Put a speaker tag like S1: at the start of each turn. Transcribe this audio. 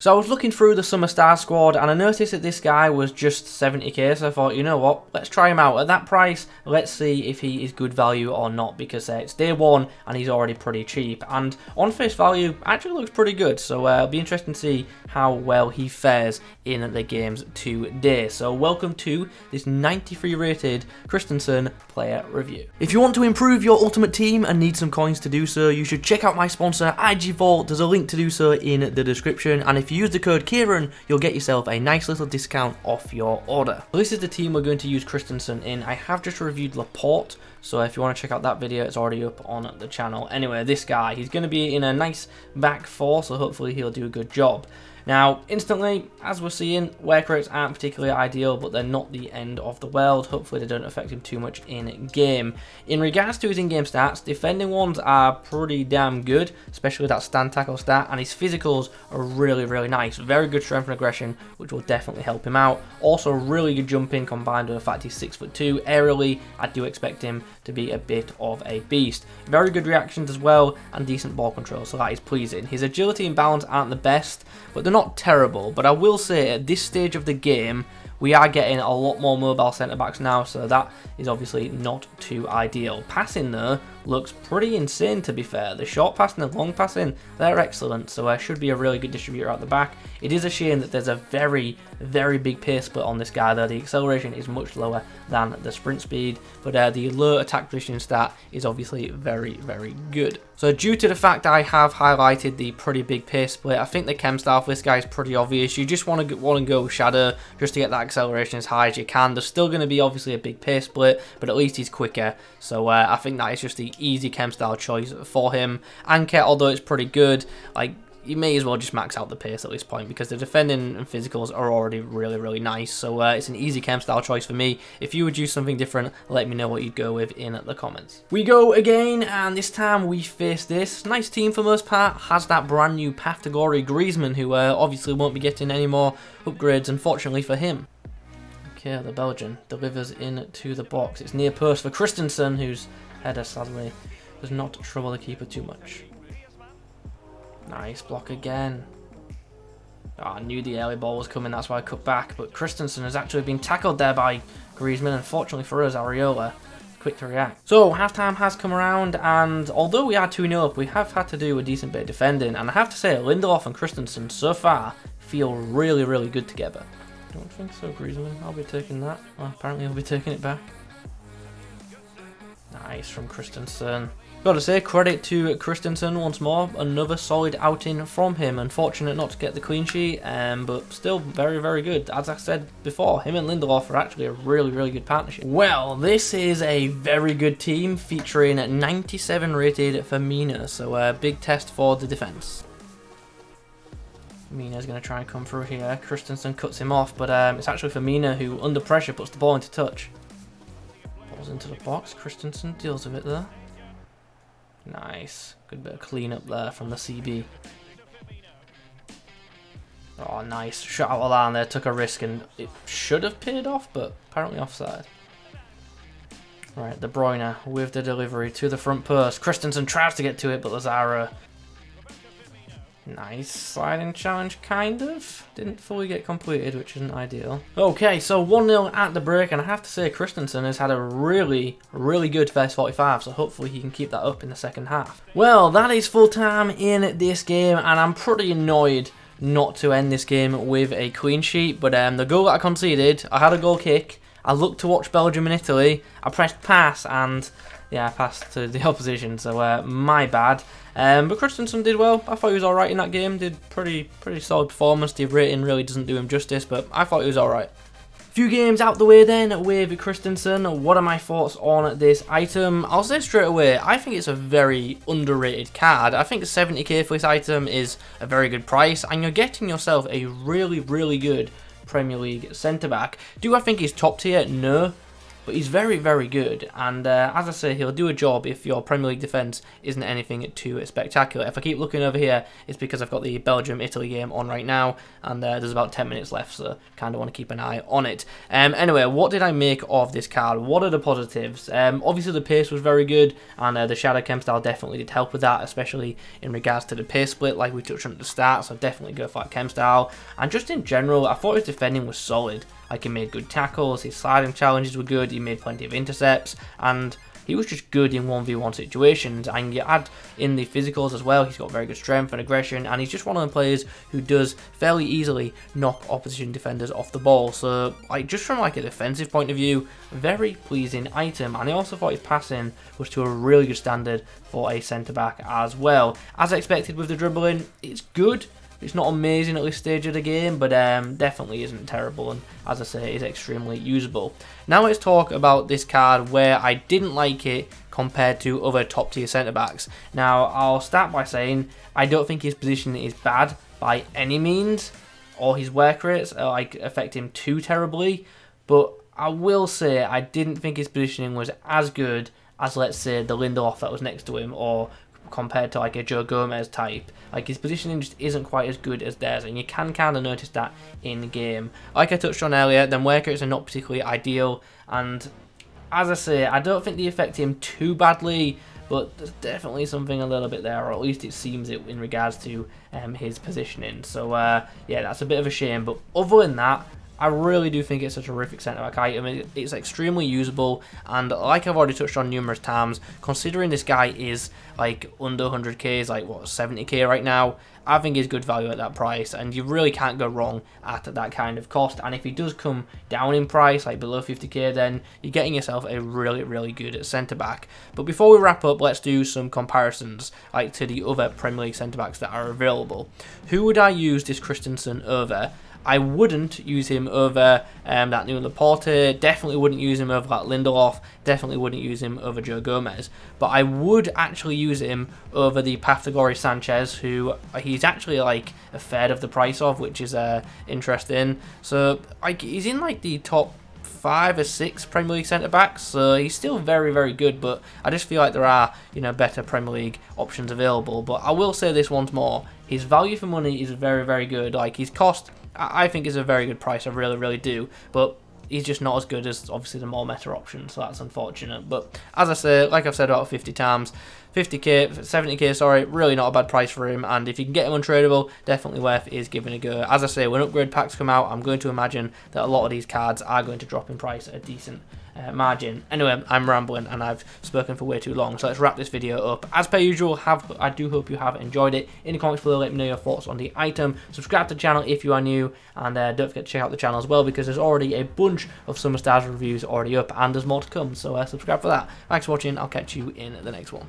S1: So I was looking through the Summer Stars squad and I noticed that this guy was just 70k, so I thought, you know what, let's try him out. At that price, let's see if he is good value or not, because it's day one and he's already pretty cheap. And on face value, actually looks pretty good, so it'll be interesting to see how well he fares in the games today. So welcome to this 93 rated Christensen player review. If you want to improve your ultimate team and need some coins to do so, you should check out my sponsor IG Vault. There's a link to do so in the description, and if you use the code Kieran, you'll get yourself a nice little discount off your order. So this is the team we're going to use Christensen in. I have just reviewed Laporte, so if you want to check out that video, it's already up on the channel. Anyway, this guy, he's going to be in a nice back four, so hopefully he'll do a good job. Now, instantly, as we're seeing, work rates aren't particularly ideal, but they're not the end of the world. Hopefully they don't affect him too much in game. In regards to his in-game stats, defending ones are pretty damn good, especially that stand tackle stat, and his physicals are really, really nice. Very good strength and aggression, which will definitely help him out. Also, really good jumping combined with the fact he's 6'2". Aerially, I do expect him to be a bit of a beast. Very good reactions as well, and decent ball control, so that is pleasing. His agility and balance aren't the best, but they're not terrible. But I will say, at this stage of the game, we are getting a lot more mobile centre-backs now, so that is obviously not too ideal. Passing, though, looks pretty insane, to be fair. The short passing and long passing, they're excellent, so should be a really good distributor at the back. It is a shame that there's a very, very big pace split on this guy, though. The acceleration is much lower than the sprint speed, but the low attack position stat is obviously very, very good. So due to the fact I have highlighted the pretty big pace split, I think the chem style for this guy is pretty obvious. You just want to go shadow just to get that acceleration as high as you can. There's still going to be obviously a big pace split, but at least he's quicker. So I think that is just the easy chem style choice for him. Anke, although it's pretty good, like, you may as well just max out the pace at this point, because the defending and physicals are already really, really nice. So it's an easy chem style choice for me. If you would use something different, let me know what you'd go with in the comments. We go again, and this time we face this nice team for the most part. Has that brand new path to glory Griezmann, who obviously won't be getting any more upgrades, unfortunately for him. Okay, the Belgian delivers into the box. It's near post for Christensen, whose header sadly does not trouble the keeper too much. Nice block again. Oh, I knew the early ball was coming, that's why I cut back. But Christensen has actually been tackled there by Griezmann. Unfortunately for us, Areola quick to react. So halftime has come around, and although we are 2-0 up, we have had to do a decent bit of defending. And I have to say, Lindelof and Christensen so far feel really, really good together. Don't think so, Griezmann. I'll be taking that. Well, apparently he'll be taking it back. Nice from Christensen. Gotta say, credit to Christensen once more. Another solid outing from him. Unfortunate not to get the clean sheet, but still very, very good. As I said before, him and Lindelof are actually a really, really good partnership. Well, this is a very good team featuring 97 rated Firmino, so a big test for the defence. Firmino's going to try and come through here. Christensen cuts him off, but it's actually Firmino who, under pressure, puts the ball into touch. Ball's into the box. Christensen deals with it there. Nice. Good bit of clean up there from the CB. Oh, nice. Shot out of line there. Took a risk and it should have paid off, but apparently offside. Right, De Bruyne with the delivery to the front post. Christensen tries to get to it, but Lazaro. Nice sliding challenge, kind of. Didn't fully get completed, which isn't ideal. Okay, so 1-0 at the break, and I have to say Christensen has had a really, really good first 45, so hopefully he can keep that up in the second half. Well, that is full time in this game, and I'm pretty annoyed not to end this game with a clean sheet, but the goal that I conceded, I had a goal kick, I looked to watch Belgium and Italy, I pressed pass, and yeah, I passed to the opposition, so my bad. But Christensen did well. I thought he was alright in that game. Did pretty solid performance. The rating really doesn't do him justice, but I thought he was alright. Few games out the way then with Christensen. What are my thoughts on this item? I'll say straight away, I think it's a very underrated card. I think 70k for this item is a very good price, and you're getting yourself a really, really good Premier League centre-back. Do I think he's top tier? No. but he's very, very good. And as I say, he'll do a job if your Premier League defence isn't anything too spectacular. If I keep looking over here, it's because I've got the Belgium-Italy game on right now, and there's about 10 minutes left, so kind of want to keep an eye on it. Anyway, what did I make of this card? What are the positives? Obviously, the pace was very good, and the Shadow Chem style definitely did help with that, especially in regards to the pace split, like we touched on at the start, so definitely go for that Chem style. And just in general, I thought his defending was solid. Like, he made good tackles, his sliding challenges were good, he made plenty of intercepts, and he was just good in 1v1 situations. And you add in the physicals as well, he's got very good strength and aggression, and he's just one of the players who does fairly easily knock opposition defenders off the ball. So, like, just from like a defensive point of view, very pleasing item. And I also thought his passing was to a really good standard for a centre-back as well. As expected with the dribbling, it's good. It's not amazing at this stage of the game, but definitely isn't terrible, and as I say, is extremely usable. Now let's talk about this card where I didn't like it compared to other top tier centre-backs. Now, I'll start by saying I don't think his positioning is bad by any means, or his work rates like affect him too terribly, but I will say I didn't think his positioning was as good as, let's say, the Lindelof that was next to him, or compared to like a Joe Gomez type. Like, his positioning just isn't quite as good as theirs, and you can kind of notice that in the game. Like I touched on earlier, then work rates are not particularly ideal, and as I say, I don't think they affect him too badly, but there's definitely something a little bit there, or at least it seems it in regards to his positioning. So yeah, that's a bit of a shame, but other than that, I really do think it's a terrific centre-back item. It's extremely usable, and like I've already touched on numerous times, considering this guy is like under 100k, is like what, 70k right now, I think he's good value at that price, and you really can't go wrong at that kind of cost. And if he does come down in price, like below 50k, then you're getting yourself a really, really good centre-back. But before we wrap up, let's do some comparisons like to the other Premier League centre-backs that are available. Who would I use this Christensen over? I wouldn't use him over that new Laporte, definitely wouldn't use him over that Lindelof, definitely wouldn't use him over Joe Gomez, but I would actually use him over the Path to Glory Sanchez, who he's actually like a third of the price of, which is interesting. So like, he's in like the top 5 or 6 Premier League centre-backs, so he's still very, very good, but I just feel like there are, you know, better Premier League options available. But I will say this once more, his value for money is very, very good. Like, his cost, I think, is a very good price, I really, really do, but he's just not as good as, obviously, the more meta option, so that's unfortunate. But as I say, like I've said about 50 times, 50k, 70k, sorry, really not a bad price for him, and if you can get him untradeable, definitely worth is giving a go. As I say, when upgrade packs come out, I'm going to imagine that a lot of these cards are going to drop in price at a decent margin. Anyway, I'm rambling and I've spoken for way too long, so let's wrap this video up. As per usual, I do hope you have enjoyed it. In the comments below, let me know your thoughts on the item. Subscribe to the channel if you are new, and don't forget to check out the channel as well, because there's already a bunch of Summer Stars reviews already up, and there's more to come, so subscribe for that. Thanks for watching, I'll catch you in the next one.